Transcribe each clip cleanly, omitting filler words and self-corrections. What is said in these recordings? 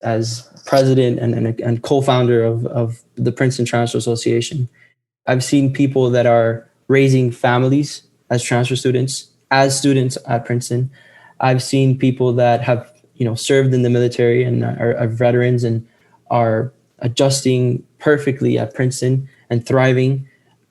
as president and co-founder of the Princeton Transfer Association. I've seen people that are raising families as transfer students, as students at Princeton. I've seen people that have, served in the military and are veterans and are adjusting perfectly at Princeton and thriving.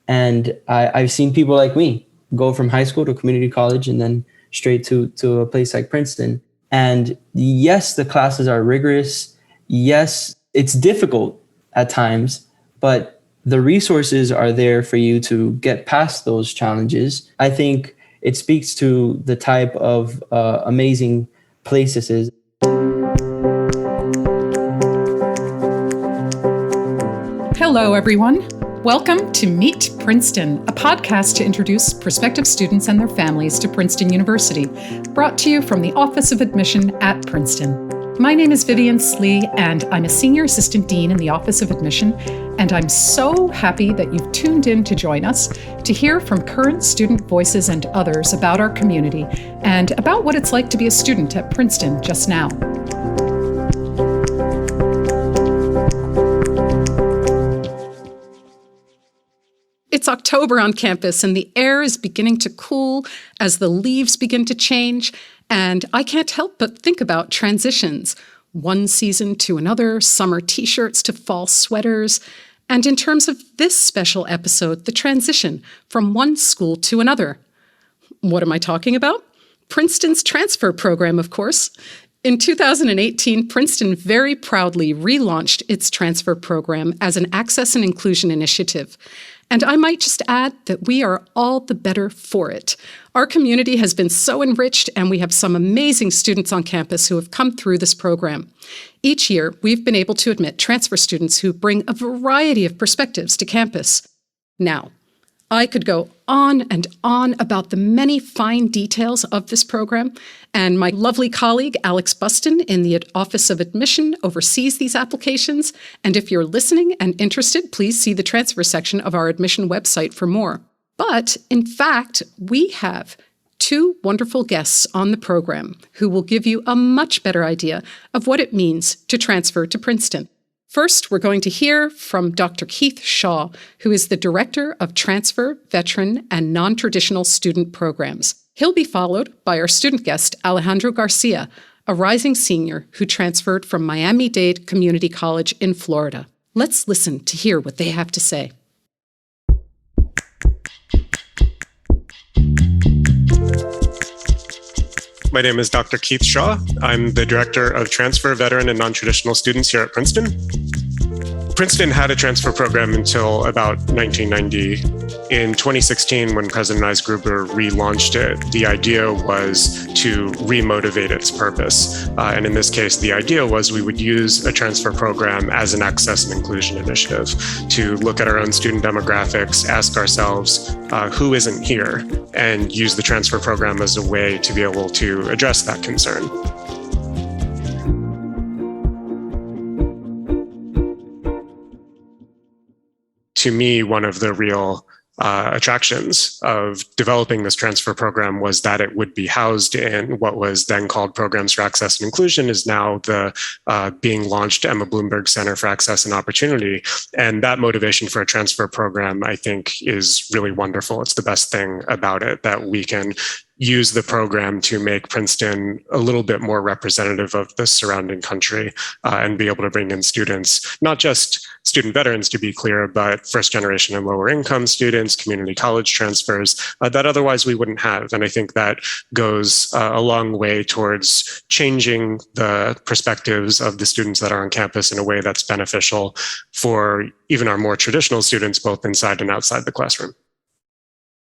And I've seen people like me go from high school to community college and then straight to a place like Princeton. And yes, the classes are rigorous. Yes, it's difficult at times, but the resources are there for you to get past those challenges. I think it speaks to the type of amazing place this is. Hello, everyone. Welcome to Meet Princeton, a podcast to introduce prospective students and their families to Princeton University, brought to you from the Office of Admission at Princeton. My name is Vivian Slee, and I'm a Senior Assistant Dean in the Office of Admission, and I'm so happy that you've tuned in to join us to hear from current student voices and others about our community and about what it's like to be a student at Princeton just now. It's October on campus and the air is beginning to cool as the leaves begin to change, and I can't help but think about transitions. One season to another, summer t-shirts to fall sweaters, and in terms of this special episode, the transition from one school to another. What am I talking about? Princeton's transfer program, of course. In 2018, Princeton very proudly relaunched its transfer program as an access and inclusion initiative. And I might just add that we are all the better for it. Our community has been so enriched, and we have some amazing students on campus who have come through this program. Each year, we've been able to admit transfer students who bring a variety of perspectives to campus. Now, I could go on and on about the many fine details of this program, and my lovely colleague, Alex Buston, in the Office of Admission oversees these applications, and if you're listening and interested, please see the transfer section of our admission website for more. But, in fact, we have two wonderful guests on the program who will give you a much better idea of what it means to transfer to Princeton. First, we're going to hear from Dr. Keith Shaw, who is the Director of Transfer, Veteran, and Non-Traditional Student Programs. He'll be followed by our student guest, Alejandro Garcia, a rising senior who transferred from Miami-Dade Community College in Florida. Let's listen to hear what they have to say. My name is Dr. Keith Shaw. I'm the Director of Transfer, Veteran, and Non-Traditional Students here at Princeton. Princeton had a transfer program until about 1990. In 2016, when President Ice Gruber relaunched it, the idea was to remotivate its purpose. And in this case, the idea was we would use a transfer program as an access and inclusion initiative to look at our own student demographics, ask ourselves who isn't here, and use the transfer program as a way to be able to address that concern. To me, one of the real attractions of developing this transfer program was that it would be housed in what was then called Programs for Access and Inclusion, is now the being launched Emma Bloomberg Center for Access and Opportunity. And that motivation for a transfer program, I think, is really wonderful. It's the best thing about it, that we can use the program to make Princeton a little bit more representative of the surrounding country and be able to bring in students, not just student veterans, to be clear, but first generation and lower income students, community college transfers that otherwise we wouldn't have. And I think that goes a long way towards changing the perspectives of the students that are on campus in a way that's beneficial for even our more traditional students, both inside and outside the classroom.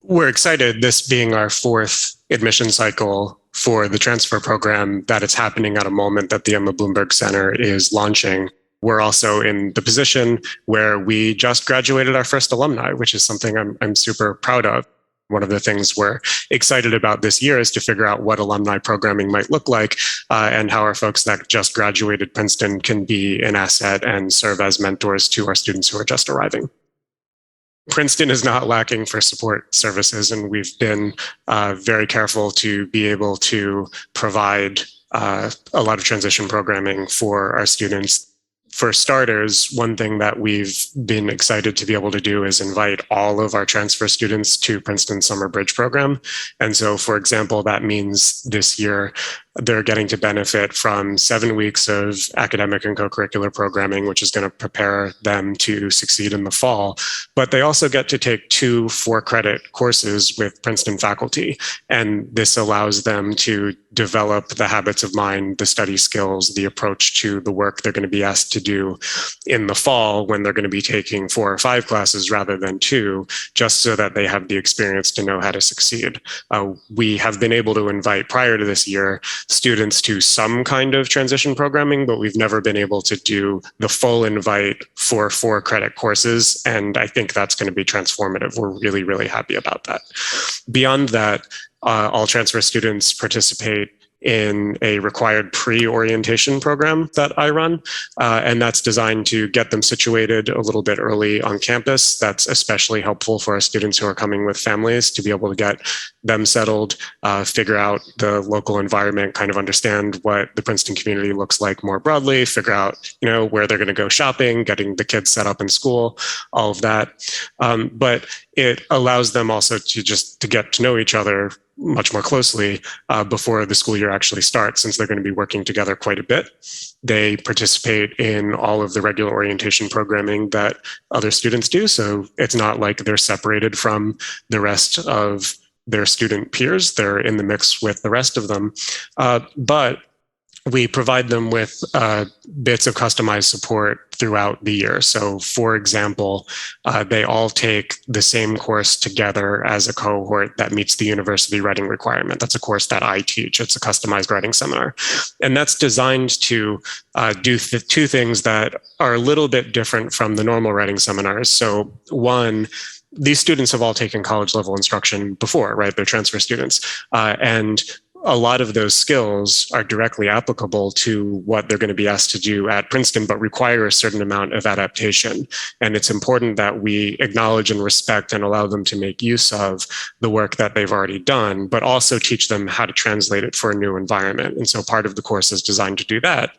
We're excited, this being our fourth admission cycle for the transfer program, that it's happening at a moment that the Emma Bloomberg Center is launching. We're also in the position where we just graduated our first alumni, which is something I'm super proud of. One of the things we're excited about this year is to figure out what alumni programming might look like and how our folks that just graduated Princeton can be an asset and serve as mentors to our students who are just arriving. Princeton is not lacking for support services, and we've been very careful to be able to provide a lot of transition programming for our students. For starters, one thing that we've been excited to be able to do is invite all of our transfer students to Princeton Summer Bridge program. And so, for example, that means this year they're getting to benefit from 7 weeks of academic and co-curricular programming, which is going to prepare them to succeed in the fall. But they also get to take 2 4-credit courses with Princeton faculty. And this allows them to develop the habits of mind, the study skills, the approach to the work they're going to be asked to do in the fall when they're going to be taking 4 or 5 classes rather than 2, just so that they have the experience to know how to succeed. We have been able to invite, prior to this year, students to some kind of transition programming, but we've never been able to do the full invite for 4-credit courses. And I think that's going to be transformative. We're really, really happy about that. Beyond that, all transfer students participate in a required pre-orientation program that I run. And that's designed to get them situated a little bit early on campus. That's especially helpful for our students who are coming with families to be able to get them settled, figure out the local environment, kind of understand what the Princeton community looks like more broadly, figure out, where they're going to go shopping, getting the kids set up in school, all of that. But it allows them also to get to know each other much more closely before the school year actually starts, since they're going to be working together quite a bit. They participate in all of the regular orientation programming that other students do. So it's not like they're separated from the rest of their student peers. They're in the mix with the rest of them. But we provide them with bits of customized support throughout the year. So, for example, they all take the same course together as a cohort that meets the university writing requirement. That's a course that I teach. It's a customized writing seminar. And that's designed to do 2 things that are a little bit different from the normal writing seminars. So, one, these students have all taken college level instruction before, right? They're transfer students. And a lot of those skills are directly applicable to what they're going to be asked to do at Princeton, but require a certain amount of adaptation. And it's important that we acknowledge and respect and allow them to make use of the work that they've already done, but also teach them how to translate it for a new environment. And so part of the course is designed to do that.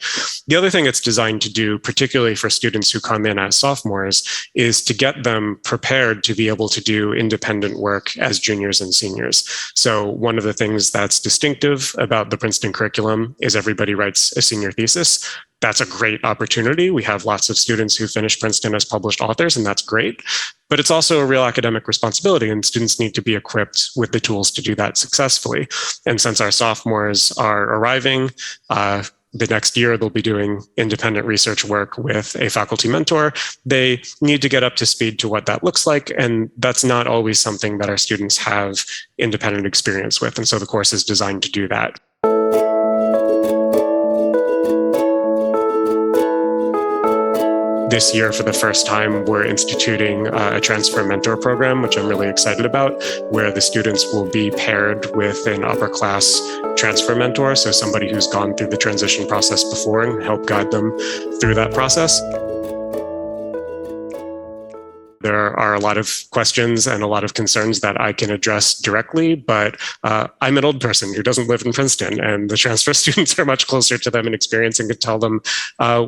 The other thing it's designed to do, particularly for students who come in as sophomores, is to get them prepared to be able to do independent work as juniors and seniors. So one of the things that's distinctive about the Princeton curriculum is everybody writes a senior thesis. That's a great opportunity. We have lots of students who finish Princeton as published authors, and that's great. But it's also a real academic responsibility, and students need to be equipped with the tools to do that successfully. And since our sophomores are arriving, the next year they'll be doing independent research work with a faculty mentor. They need to get up to speed to what that looks like, and that's not always something that our students have independent experience with. And so the course is designed to do that. This year, for the first time, we're instituting a transfer mentor program, which I'm really excited about, where the students will be paired with an upper class transfer mentor, so somebody who's gone through the transition process before and help guide them through that process. There are a lot of questions and a lot of concerns that I can address directly, but I'm an old person who doesn't live in Princeton, and the transfer students are much closer to them in experience and can tell them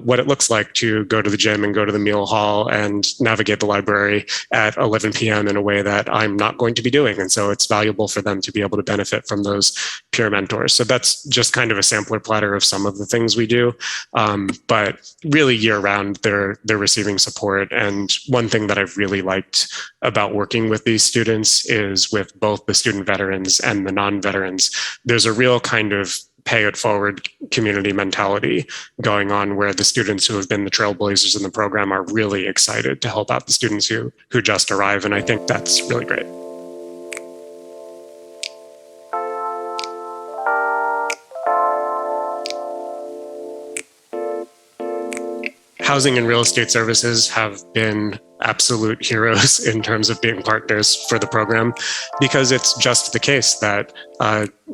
what it looks like to go to the gym and go to the meal hall and navigate the library at 11 p.m. in a way that I'm not going to be doing. And so it's valuable for them to be able to benefit from those peer mentors. So that's just kind of a sampler platter of some of the things we do. But really year round, they're receiving support. And one thing that I've really liked about working with these students is with both the student veterans and the non-veterans, there's a real kind of pay it forward community mentality going on, where the students who have been the trailblazers in the program are really excited to help out the students who just arrive. And I think that's really great. Housing and real estate services have been absolute heroes in terms of being partners for the program, because it's just the case that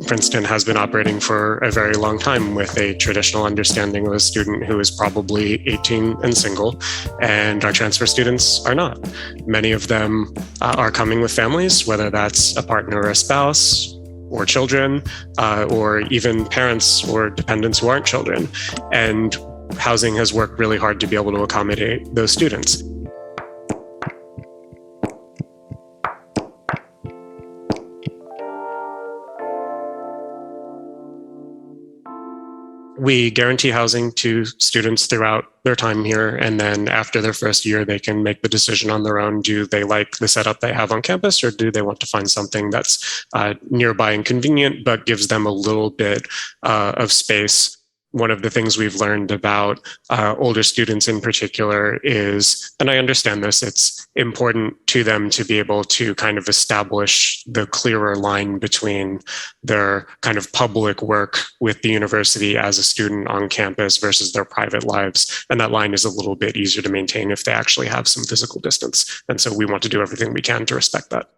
Princeton has been operating for a very long time with a traditional understanding of a student who is probably 18 and single, and our transfer students are not. Many of them are coming with families, whether that's a partner or a spouse. or children, or even parents or dependents who aren't children. And housing has worked really hard to be able to accommodate those students. We guarantee housing to students throughout their time here, and then after their first year, they can make the decision on their own. Do they like the setup they have on campus, or do they want to find something that's nearby and convenient, but gives them a little bit of space? One of the things we've learned about older students in particular is, and I understand this, it's important to them to be able to kind of establish the clearer line between their kind of public work with the university as a student on campus versus their private lives. And that line is a little bit easier to maintain if they actually have some physical distance. And so we want to do everything we can to respect that.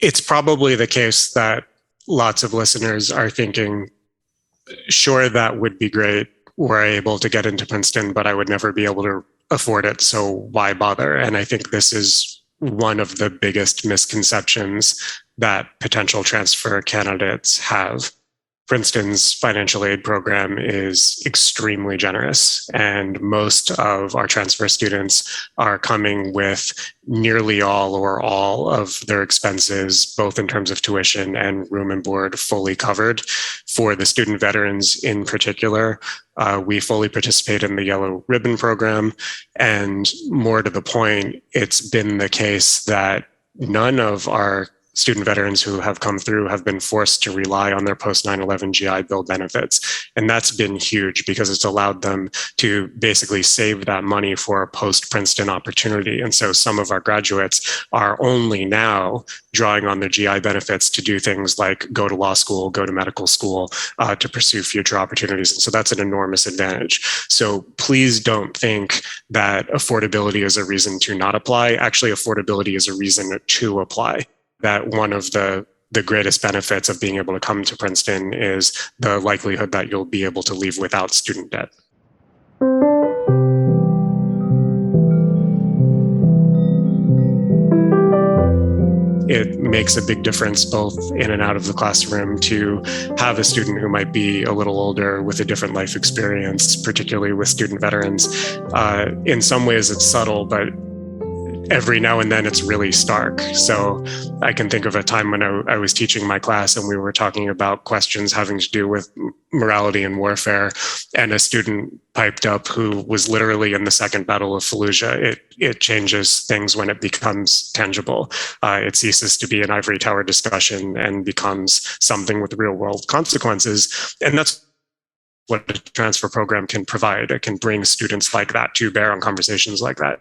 It's probably the case that lots of listeners are thinking, sure, that would be great. We're able to get into Princeton, but I would never be able to afford it. So why bother? And I think this is one of the biggest misconceptions that potential transfer candidates have. Princeton's financial aid program is extremely generous, and most of our transfer students are coming with nearly all or all of their expenses, both in terms of tuition and room and board, fully covered. For the student veterans in particular, we fully participate in the Yellow Ribbon program, and more to the point, it's been the case that none of our student veterans who have come through have been forced to rely on their post 9/11 GI Bill benefits. And that's been huge because it's allowed them to basically save that money for a post-Princeton opportunity. And so some of our graduates are only now drawing on their GI benefits to do things like go to law school, go to medical school, to pursue future opportunities. And so that's an enormous advantage. So please don't think that affordability is a reason to not apply. Actually, affordability is a reason to apply. That one of the greatest benefits of being able to come to Princeton is the likelihood that you'll be able to leave without student debt. It makes a big difference both in and out of the classroom to have a student who might be a little older with a different life experience, particularly with student veterans. In some ways it's subtle, but every now and then it's really stark. So I can think of a time when I was teaching my class and we were talking about questions having to do with morality and warfare, and a student piped up who was literally in the Second Battle of Fallujah. It changes things when it becomes tangible. It ceases to be an ivory tower discussion and becomes something with real world consequences. And that's what a transfer program can provide. It can bring students like that to bear on conversations like that.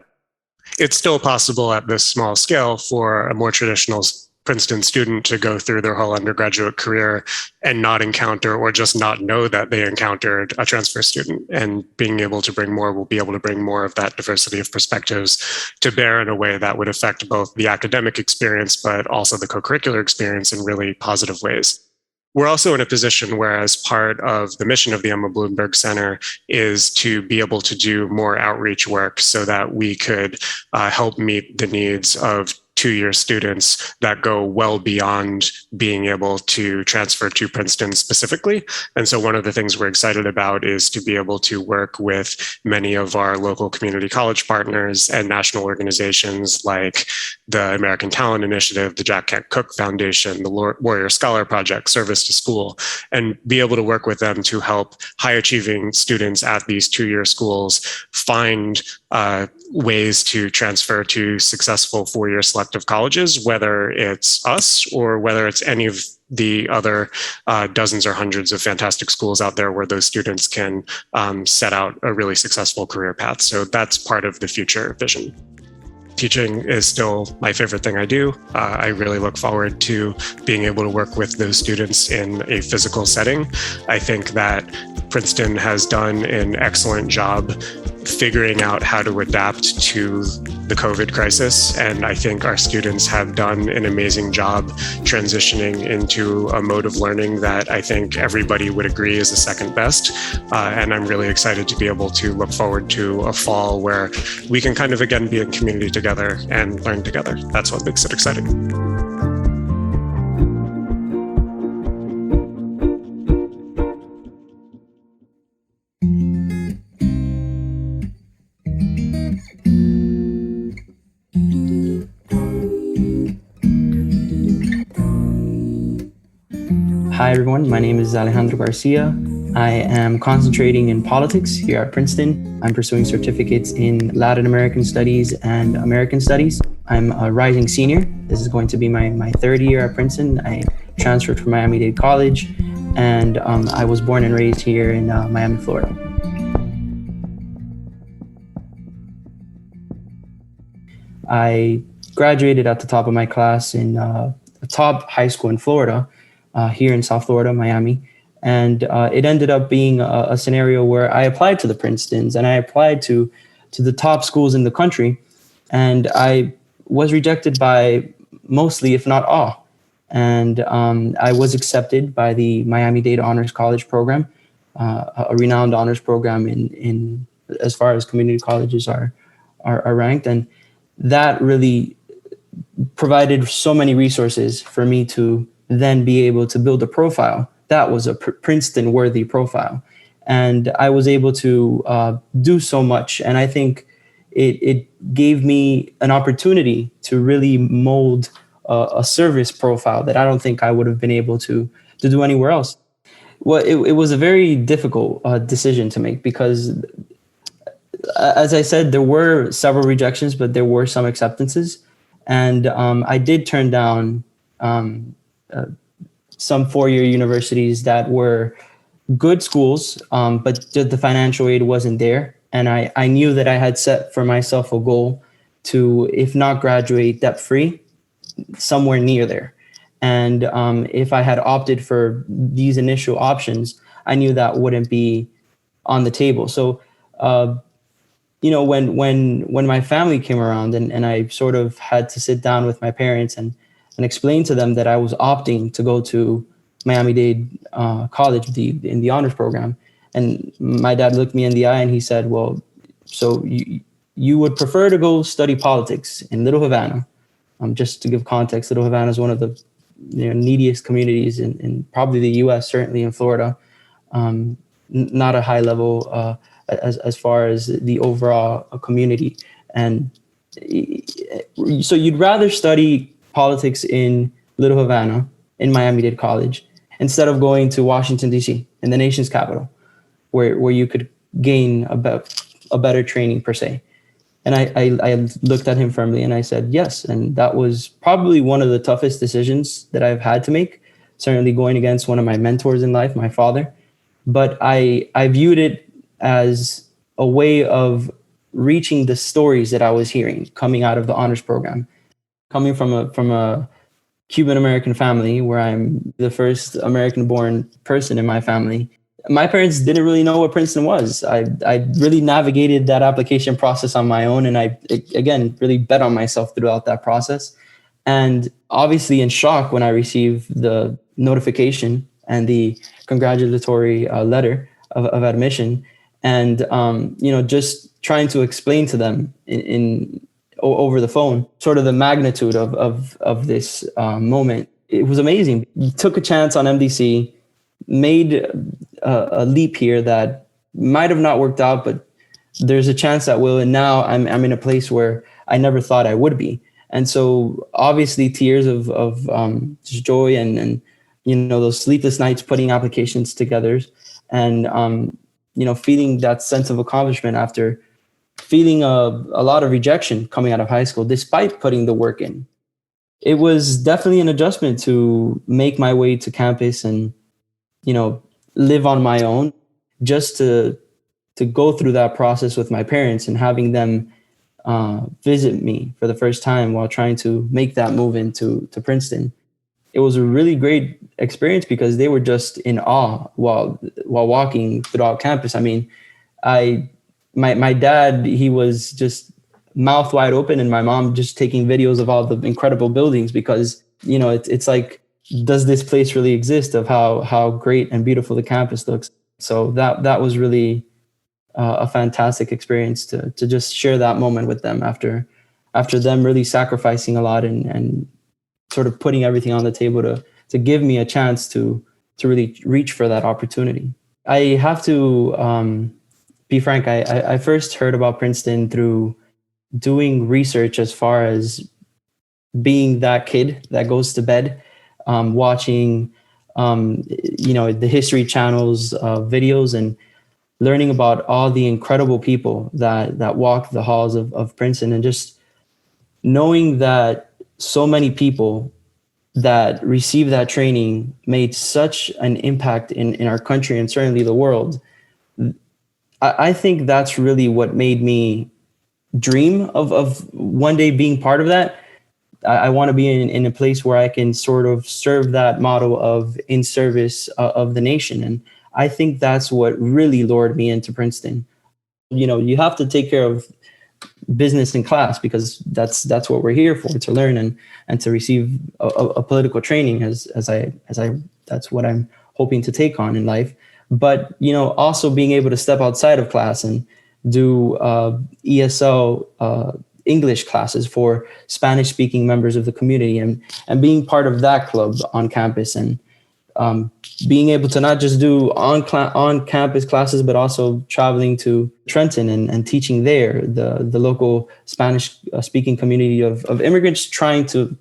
It's still possible at this small scale for a more traditional Princeton student to go through their whole undergraduate career and not encounter or just not know that they encountered a transfer student. And being able to bring more will be able to bring more of that diversity of perspectives to bear in a way that would affect both the academic experience, but also the co-curricular experience in really positive ways. We're also in a position where, as part of the mission of the Emma Bloomberg Center, is to be able to do more outreach work so that we could help meet the needs of two-year students that go well beyond being able to transfer to Princeton specifically. And so one of the things we're excited about is to be able to work with many of our local community college partners and national organizations like the American Talent Initiative, the Jack Kent Cooke Foundation, the Warrior Scholar Project, Service to School, and be able to work with them to help high-achieving students at these two-year schools find ways to transfer to successful four-year selective colleges, whether it's us or whether it's any of the other dozens or hundreds of fantastic schools out there where those students can set out a really successful career path. So that's part of the future vision. Teaching is still my favorite thing I do. I really look forward to being able to work with those students in a physical setting. I think that Princeton has done an excellent job figuring out how to adapt to the COVID crisis. And I think our students have done an amazing job transitioning into a mode of learning that I think everybody would agree is the second best. And I'm really excited to be able to look forward to a fall where we can kind of again be in community together and learn together. That's what makes it exciting. Hi, everyone. My name is Alejandro Garcia. I am concentrating in politics here at Princeton. I'm pursuing certificates in Latin American Studies and American Studies. I'm a rising senior. This is going to be my third year at Princeton. I transferred from Miami-Dade College, and I was born and raised here in Miami, Florida. I graduated at the top of my class in a top high school in Florida, here in South Florida, Miami. And it ended up being a scenario where I applied to the Princetons and I applied to the top schools in the country. And I was rejected by mostly, if not all. And I was accepted by the Miami-Dade Honors College program, a renowned honors program in as far as community colleges are ranked. And that really provided so many resources for me to then be able to build a profile that was a Princeton worthy profile. And I was able to do so much. And I think it gave me an opportunity to really mold a service profile that I don't think I would have been able to do anywhere else. Well, it was a very difficult decision to make because, as I said, there were several rejections, but there were some acceptances. And I did turn down some four-year universities that were good schools, but the financial aid wasn't there. And I knew that I had set for myself a goal to, if not graduate debt-free, somewhere near there. And if I had opted for these initial options, I knew that wouldn't be on the table. So, when my family came around and I sort of had to sit down with my parents and explain to them that I was opting to go to Miami-Dade College in the honors program. And my dad looked me in the eye and he said, well, so you would prefer to go study politics in Little Havana. Just to give context, Little Havana is one of the neediest communities in probably the U.S., certainly in Florida. Not a high level as far as the overall community. And so you'd rather study politics in Little Havana, in Miami-Dade College, instead of going to Washington, D.C., in the nation's capital, where you could gain a better training per se. And I looked at him firmly and I said, yes. And that was probably one of the toughest decisions that I've had to make, certainly going against one of my mentors in life, my father. But I viewed it as a way of reaching the stories that I was hearing coming out of the honors program. Coming from a Cuban American family where I'm the first American born person in my family, my parents didn't really know what Princeton was. I really navigated that application process on my own. And I, again, really bet on myself throughout that process. And obviously in shock when I received the notification and the congratulatory letter of admission. And, just trying to explain to them in over the phone, sort of the magnitude of this moment. It was amazing. Took a chance on MDC, made a leap here that might have not worked out, but there's a chance that will. And now I'm in a place where I never thought I would be. And so obviously tears of just joy and those sleepless nights putting applications together and, feeling that sense of accomplishment after feeling a lot of rejection coming out of high school, despite putting the work in. It was definitely an adjustment to make my way to campus and, live on my own, just to go through that process with my parents and having them visit me for the first time while trying to make that move into Princeton. It was a really great experience because they were just in awe while walking throughout campus. I mean, my dad, he was just mouth wide open, and my mom just taking videos of all the incredible buildings because, it's like, does this place really exist, of how great and beautiful the campus looks. So that was really a fantastic experience to just share that moment with them after them really sacrificing a lot and sort of putting everything on the table to give me a chance to really reach for that opportunity. I have to be frank, I first heard about Princeton through doing research as far as being that kid that goes to bed, watching the History Channel's videos, and learning about all the incredible people that walk the halls of Princeton, and just knowing that so many people that received that training made such an impact in our country and certainly the world. I think that's really what made me dream of one day being part of that. I want to be in a place where I can sort of serve that model of in service of the nation. And I think that's what really lured me into Princeton. You have to take care of business in class because that's what we're here for, to learn and to receive a political training as I that's what I'm hoping to take on in life. But also being able to step outside of class and do ESL English classes for Spanish speaking members of the community, and being part of that club on campus, and being able to not just do on campus classes, but also traveling to Trenton and teaching there, the local Spanish speaking community of immigrants trying to,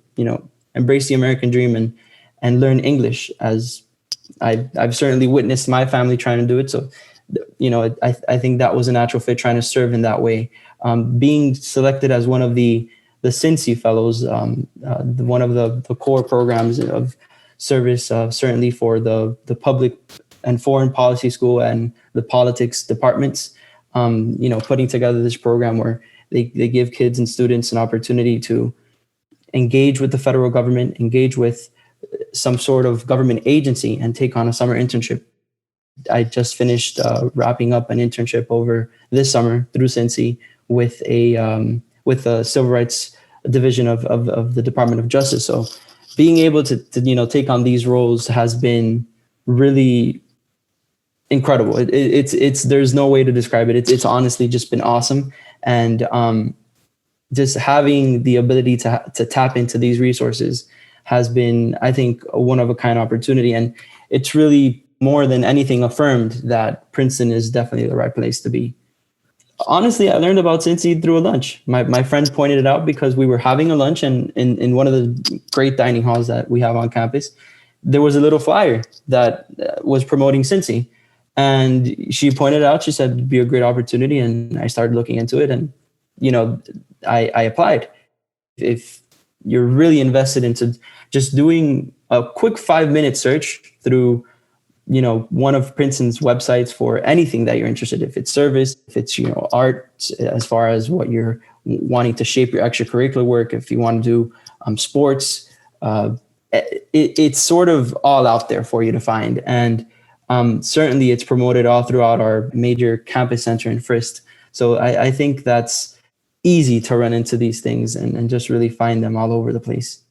embrace the American dream and learn English, as I've certainly witnessed my family trying to do it. So, I think that was a natural fit, trying to serve in that way. Being selected as one of the Cincy Fellows, one of the core programs of service, certainly for the public and foreign policy school and the politics departments, putting together this program where they give kids and students an opportunity to engage with the federal government, engage with some sort of government agency, and take on a summer internship. I just finished wrapping up an internship over this summer through Cincy with a civil rights division of the Department of Justice. So being able to take on these roles has been really incredible. It's there's no way to describe it. It's honestly just been awesome. And just having the ability to tap into these resources has been, I think, a one of a kind opportunity. And it's really more than anything affirmed that Princeton is definitely the right place to be. Honestly, I learned about Cincy through a lunch. My friend pointed it out because we were having a lunch, and in one of the great dining halls that we have on campus, there was a little flyer that was promoting Cincy. And she pointed out, she said it'd be a great opportunity. And I started looking into it, and, I applied. If you're really invested into just doing a quick 5-minute search through one of Princeton's websites for anything that you're interested in, if it's service, if it's, art, as far as what you're wanting to shape your extracurricular work, if you want to do sports, it's sort of all out there for you to find. And certainly it's promoted all throughout our major campus center in Frist. So I think that's easy to run into these things and just really find them all over the place.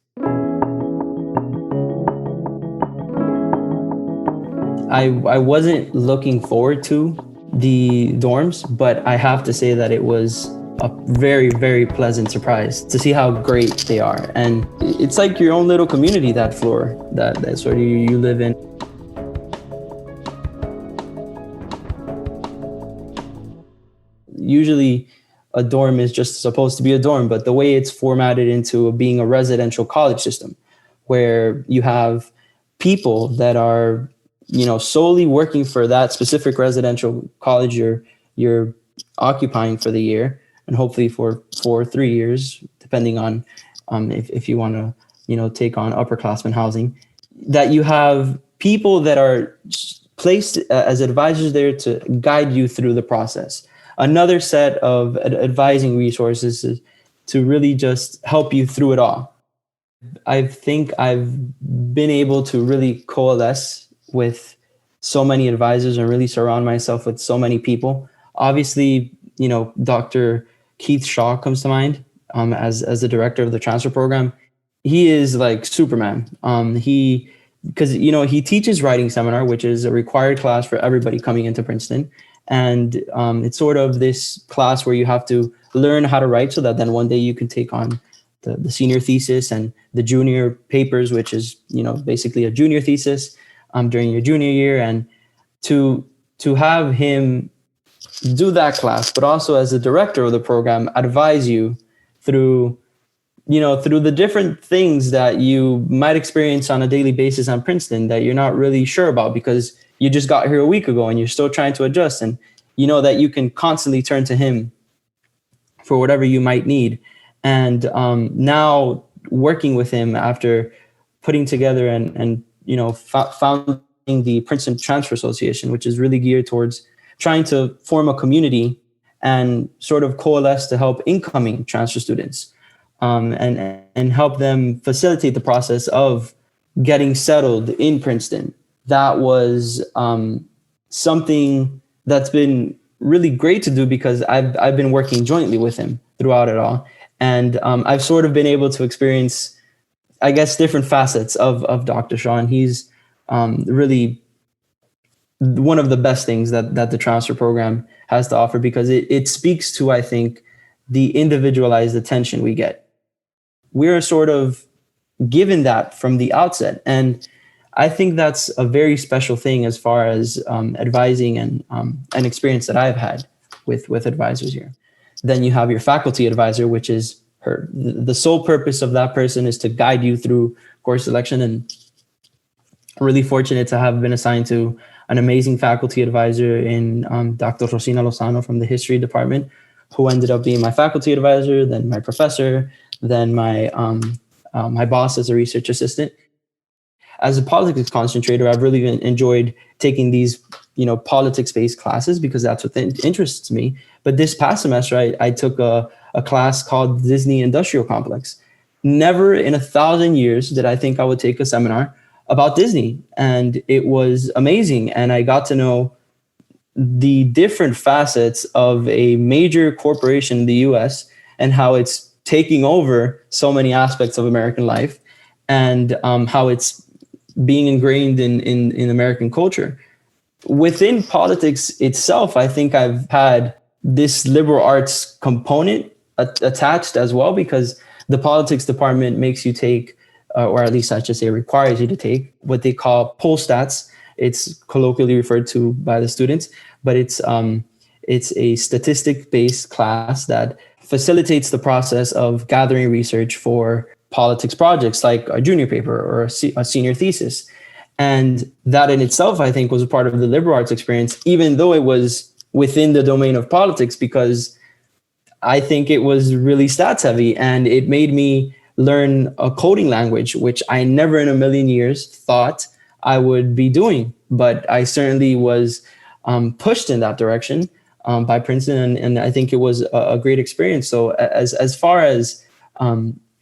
I wasn't looking forward to the dorms, but I have to say that it was a very, very pleasant surprise to see how great they are. And it's like your own little community, that floor that sort of you live in. Usually a dorm is just supposed to be a dorm, but the way it's formatted into being a residential college system, where you have people that are solely working for that specific residential college you're occupying for the year, and hopefully for 3 years, depending on if you want to take on upperclassmen housing, that you have people that are placed as advisors there to guide you through the process. Another set of advising resources to really just help you through it all. I think I've been able to really coalesce with so many advisors and really surround myself with so many people. Obviously, Dr. Keith Shaw comes to mind as the director of the transfer program. He is like Superman. Because he teaches writing seminar, which is a required class for everybody coming into Princeton. And it's sort of this class where you have to learn how to write so that then one day you can take on the senior thesis and the junior papers, which is, basically a junior thesis during your junior year. And to have him do that class, but also as the director of the program, advise you through through the different things that you might experience on a daily basis on Princeton that you're not really sure about because you just got here a week ago and you're still trying to adjust, and you know that you can constantly turn to him for whatever you might need. And now working with him after putting together and founding the Princeton Transfer Association, which is really geared towards trying to form a community and sort of coalesce to help incoming transfer students, and help them facilitate the process of getting settled in Princeton. That was something that's been really great to do because I've been working jointly with him throughout it all. And I've sort of been able to experience, I guess, different facets of Dr. Shaw. And he's really one of the best things that the transfer program has to offer, because it speaks to, I think, the individualized attention we get. We're sort of given that from the outset. And I think that's a very special thing as far as advising and an experience that I've had with advisors here. Then you have your faculty advisor, which is the sole purpose of that person is to guide you through course selection. And I'm really fortunate to have been assigned to an amazing faculty advisor in Dr. Rosina Lozano from the history department, who ended up being my faculty advisor, then my professor, then my boss as a research assistant. As a politics concentrator, I've really enjoyed taking these, politics-based classes because that's what interests me. But this past semester, I took a class called Disney Industrial Complex. Never in 1,000 years did I think I would take a seminar about Disney, and it was amazing. And I got to know the different facets of a major corporation in the US and how it's taking over so many aspects of American life, and how it's being ingrained in American culture. Within politics itself, I think I've had this liberal arts component attached as well, because the politics department makes you take, or at least I should say requires you to take, what they call poll stats. It's colloquially referred to by the students, but it's a statistic-based class that facilitates the process of gathering research for politics projects like a junior paper or a senior thesis. And that in itself, I think, was a part of the liberal arts experience, even though it was within the domain of politics, because I think it was really stats heavy, and it made me learn a coding language, which I never in a million years thought I would be doing. But I certainly was pushed in that direction by Princeton, and I think it was a great experience. So as far as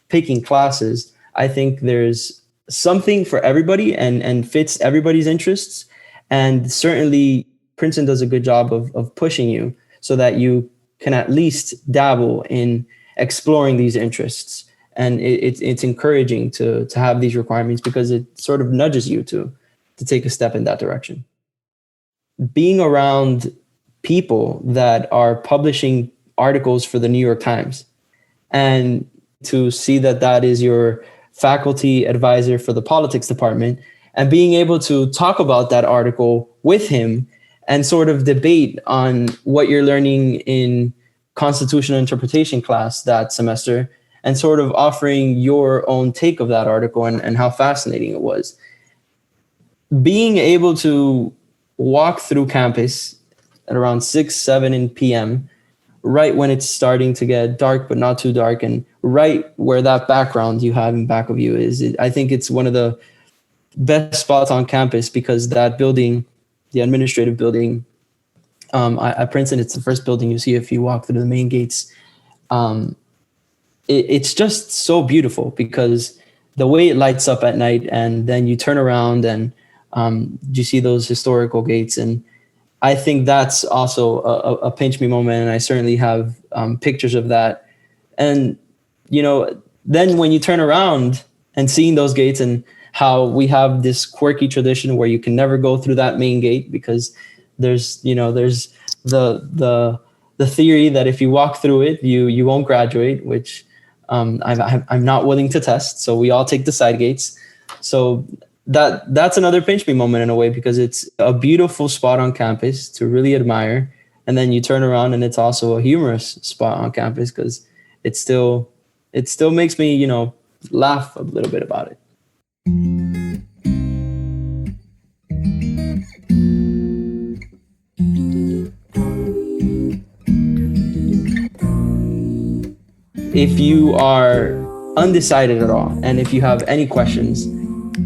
picking classes, I think there's something for everybody and fits everybody's interests. And certainly Princeton does a good job of pushing you so that you can at least dabble in exploring these interests. And it's encouraging to have these requirements because it sort of nudges you to take a step in that direction. Being around people that are publishing articles for the New York Times, and to see that is your faculty advisor for the politics department, and being able to talk about that article with him and sort of debate on what you're learning in constitutional interpretation class that semester, and sort of offering your own take of that article and how fascinating it was. Being able to walk through campus at around 6, 7 p.m., right when it's starting to get dark, but not too dark, and right where that background you have in back of you is, I think it's one of the best spots on campus, because that building, the administrative building at Princeton, it's the first building you see if you walk through the main gates. It's just so beautiful because the way it lights up at night, and then you turn around and you see those historical gates. And I think that's also a pinch me moment. And I certainly have pictures of that. And, then when you turn around and seeing those gates, and how we have this quirky tradition where you can never go through that main gate because there's the theory that if you walk through it, you won't graduate, which I'm not willing to test. So we all take the side gates. So that's another pinch me moment in a way, because it's a beautiful spot on campus to really admire. And then you turn around and it's also a humorous spot on campus because it's still it still makes me, laugh a little bit about it. If you are undecided at all, and if you have any questions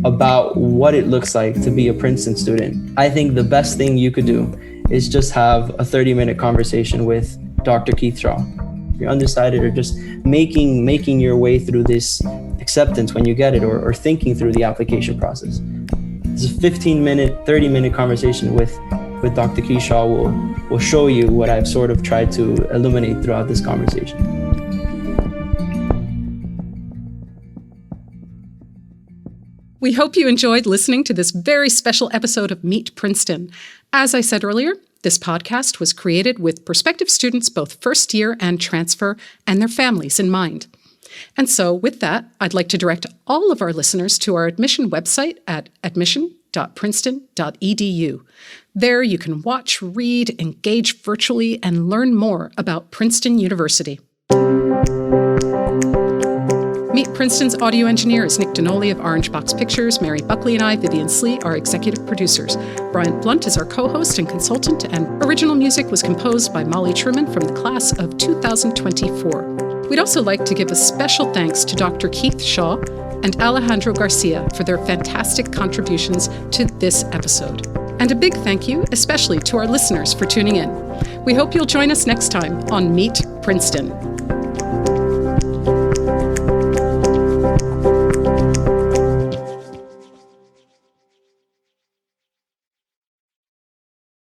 about what it looks like to be a Princeton student, I think the best thing you could do is just have a 30-minute conversation with Dr. Keith Shaw. If you're undecided or just making your way through this acceptance when you get it, or thinking through the application process, this 15-minute, 30-minute conversation with Dr. Keith Shaw will show you what I've sort of tried to illuminate throughout this conversation. We hope you enjoyed listening to this very special episode of Meet Princeton. As I said earlier, this podcast was created with prospective students, both first year and transfer, and their families in mind. And so with that, I'd like to direct all of our listeners to our admission website at admission.princeton.edu. There you can watch, read, engage virtually, and learn more about Princeton University. Meet Princeton's audio engineer is Nick Dinoli of Orange Box Pictures. Mary Buckley and I, Vivian Slee, are executive producers. Bryant Blunt is our co-host and consultant, and original music was composed by Molly Truman from the class of 2024. We'd also like to give a special thanks to Dr. Keith Shaw and Alejandro Garcia for their fantastic contributions to this episode. And a big thank you, especially to our listeners, for tuning in. We hope you'll join us next time on Meet Princeton.